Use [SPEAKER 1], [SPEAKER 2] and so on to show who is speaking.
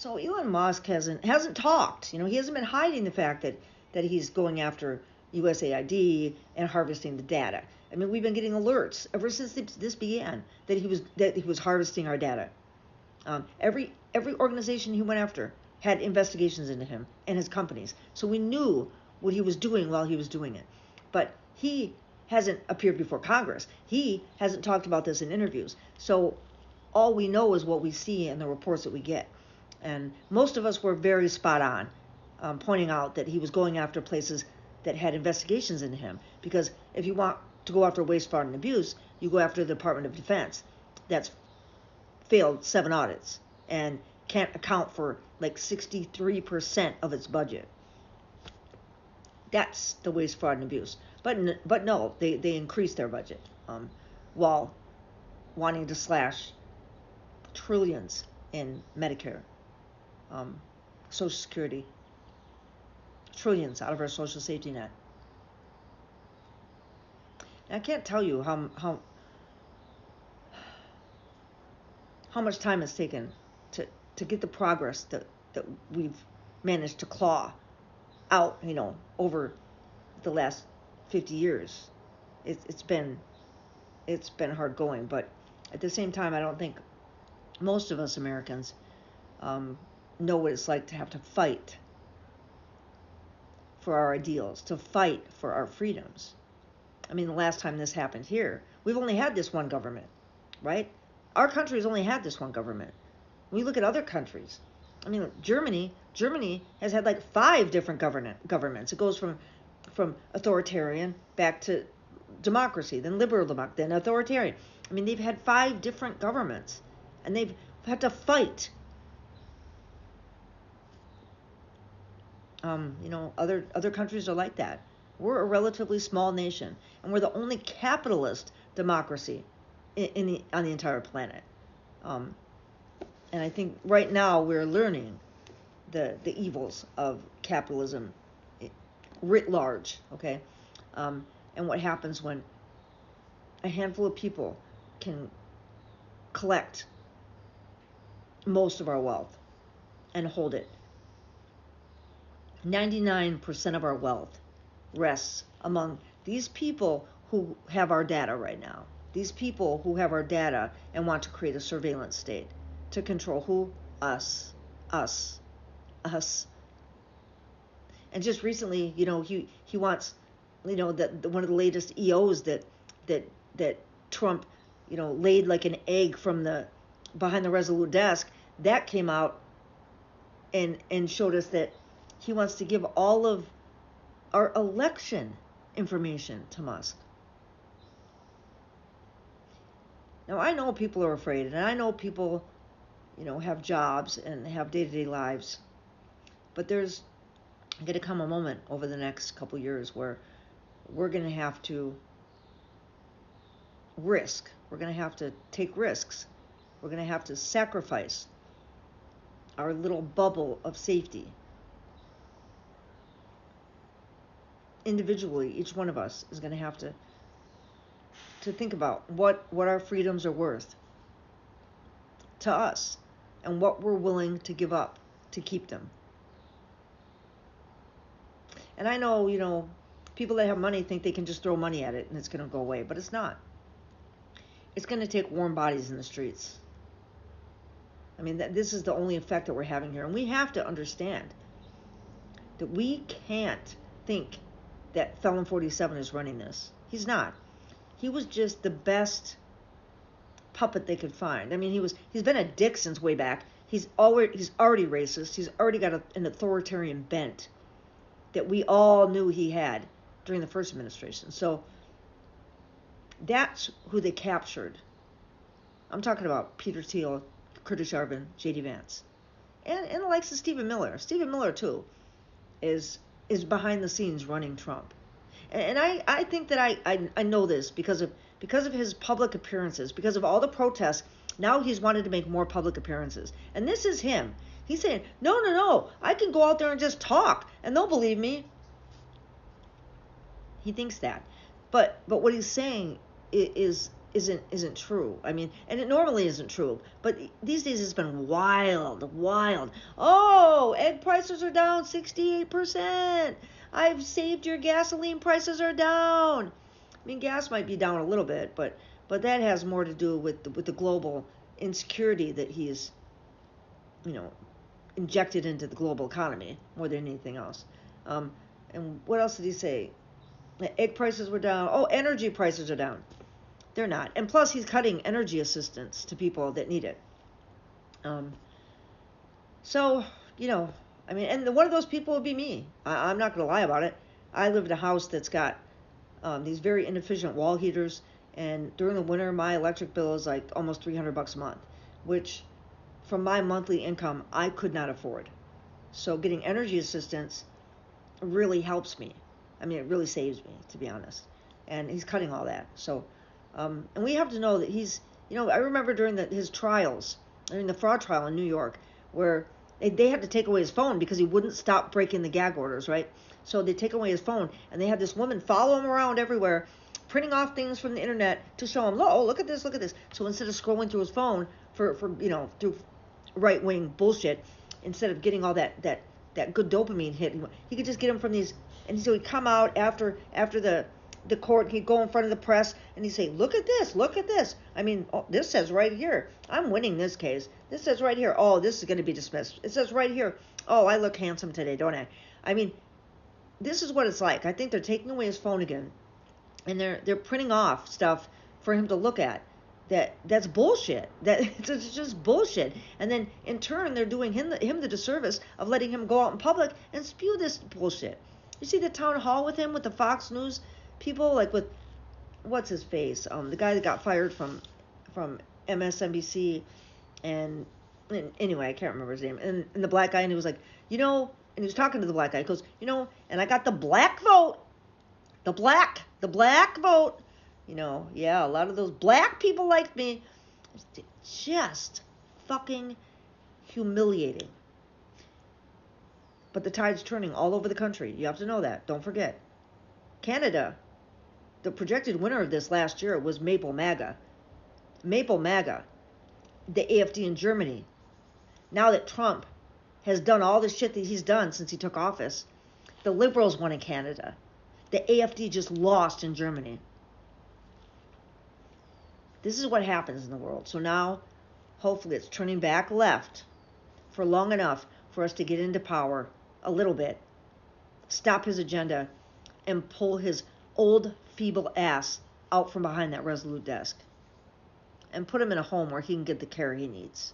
[SPEAKER 1] So Elon Musk hasn't talked. He hasn't been hiding the fact that he's going after USAID and harvesting the data. I mean, we've been getting alerts ever since this began that he was harvesting our data. Every organization he went after had investigations into him and his companies, so we knew what he was doing while he was doing it. But he hasn't appeared before Congress. He hasn't talked about this in interviews. So all we know is what we see in the reports that we get. And most of us were very spot on, pointing out that he was going after places that had investigations into him. Because if you want to go after waste, fraud, and abuse, you go after the Department of Defense. That's failed 7 audits and can't account for like 63% of its budget. That's the waste, fraud, and abuse. But no, they increased their budget while wanting to slash trillions in Medicare, Social Security, trillions out of our social safety net. And I can't tell you how much time it's taken to get the progress that we've managed to claw out, over the last 50 years. It's been hard going, but at the same time, I don't think most of us Americans know what it's like to have to fight for our ideals, to fight for our freedoms. I mean, the last time this happened here, we've only had this one government, right? Our country has only had this one government. We look at other countries. I mean, Germany has had like 5 different governments. It goes from authoritarian back to democracy, then liberal democracy, then authoritarian. I mean, they've had 5 different governments, and they've had to fight. Other countries are like that. We're a relatively small nation, and we're the only capitalist democracy on the entire planet. And I think right now we're learning the evils of capitalism writ large, okay? And what happens when a handful of people can collect most of our wealth and hold it. 99% of our wealth rests among these people who have our data right now. These people who have our data and want to create a surveillance state to control who? Us. And just recently, he wants, that one of the latest EOs that Trump, laid like an egg from behind the Resolute desk, that came out and showed us that he wants to give all of our election information to Musk. Now, I know people are afraid, and I know people, have jobs and have day-to-day lives, but there's going to come a moment over the next couple years where we're going to have to risk. We're going to have to take risks. We're going to have to sacrifice our little bubble of safety. Individually, each one of us is going to have to think about what our freedoms are worth to us and what we're willing to give up to keep them. And I know, people that have money think they can just throw money at it and it's going to go away, but it's not. It's going to take warm bodies in the streets. I mean, this is the only effect that we're having here. And we have to understand that we can't think that Felon 47 is running this. He's not. He was just the best puppet they could find. I mean, he's been a dick since way back. He's already racist. He's already got an authoritarian bent that we all knew he had during the first administration. So that's who they captured. I'm talking about Peter Thiel, Curtis Yarvin, J.D. Vance, and the likes of Stephen Miller. Stephen Miller too is behind the scenes running Trump. And I think that I know this because of his public appearances, because of all the protests. Now he's wanted to make more public appearances. And this is him. He's saying, no, I can go out there and just talk and they'll believe me. He thinks that. But what he's saying is isn't true. I mean, and it normally isn't true, but these days it's been wild. Oh, egg prices are down 68%. I've saved your gasoline prices are down. I mean, gas might be down a little bit, but that has more to do with the global insecurity that he's, you know, injected into the global economy more than anything else. And what else did he say? Egg prices were down. Oh, energy prices are down. They're not. And plus, he's cutting energy assistance to people that need it. So, you know, I mean, and one of those people would be me. I'm not going to lie about it. I live in a house that's got these very inefficient wall heaters, and during the winter, my electric bill is like almost $300 a month, which from my monthly income, I could not afford. So getting energy assistance really helps me. I mean, it really saves me, to be honest. And he's cutting all that. So, and we have to know that he's, you know, I remember during his trials, during the fraud trial in New York, where they had to take away his phone because he wouldn't stop breaking the gag orders, right? So they take away his phone, and they had this woman follow him around everywhere, printing off things from the internet to show him, oh, look at this. So instead of scrolling through his phone for you know, through right-wing bullshit, instead of getting all that good dopamine hit, he could just get him from these. And so he'd come out after the court, he'd go in front of the press, and he'd say, look at this. I mean, oh, this says right here, I'm winning this case. This says right here, oh, this is going to be dismissed. It says right here, oh, I look handsome today, don't I? I mean, this is what it's like. I think they're taking away his phone again, and they're printing off stuff for him to look at. That's bullshit. It's just bullshit. And then in turn, they're doing him the disservice of letting him go out in public and spew this bullshit. You see the town hall with him, with the Fox News people, like with, what's his face? The guy that got fired from MSNBC, and anyway, I can't remember his name. And the black guy, and he was like, you know, and he was talking to the black guy. He goes, you know, and I got the black vote, the black vote. You know, yeah, a lot of those black people like me. It's just fucking humiliating. But the tide's turning all over the country. You have to know that. Don't forget. Canada, the projected winner of this last year was Maple MAGA. Maple MAGA, the AFD in Germany. Now that Trump has done all the shit that he's done since he took office, the Liberals won in Canada. The AFD just lost in Germany. This is what happens in the world. So now, hopefully, it's turning back left for long enough for us to get into power a little bit, stop his agenda, and pull his old, feeble ass out from behind that Resolute desk and put him in a home where he can get the care he needs.